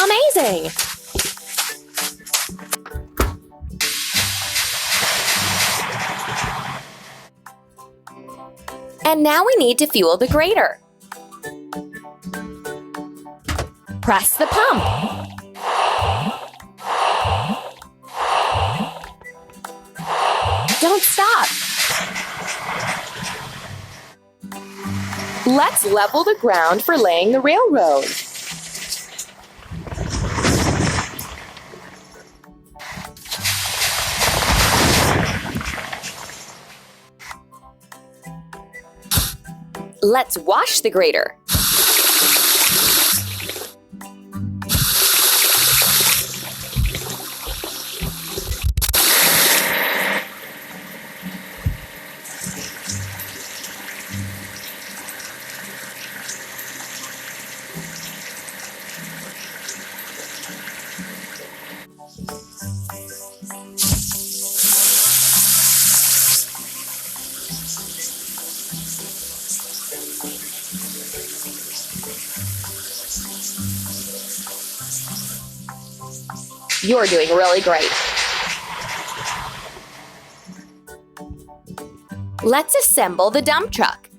Amazing! And now we need to fuel the grater. Press the pump. Don't stop. Let's level the ground for laying the railroad. Let's wash the grater. You're doing really great. Let's assemble the dump truck.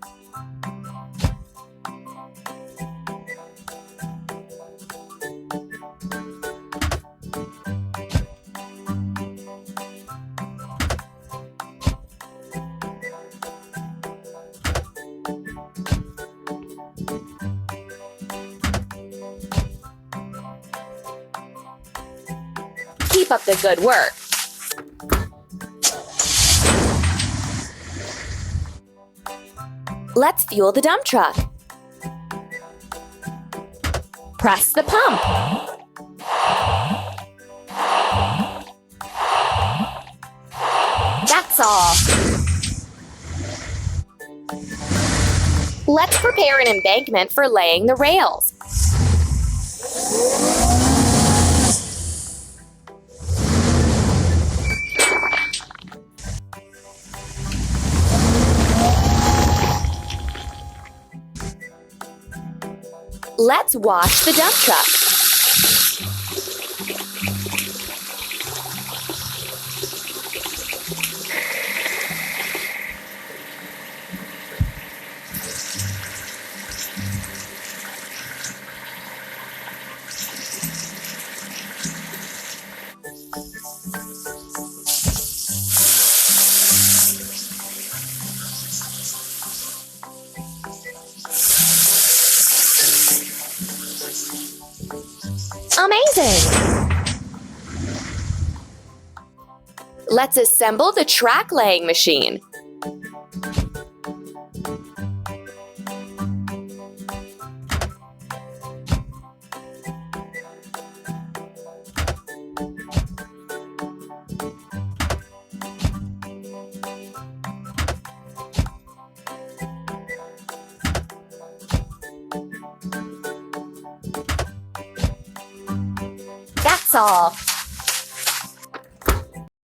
Keep up the good work. Let's fuel the dump truck. Press the pump. That's all. Let's prepare an embankment for laying the rails. Let's wash the dump truck. Amazing! Let's assemble the track laying machine. That's all.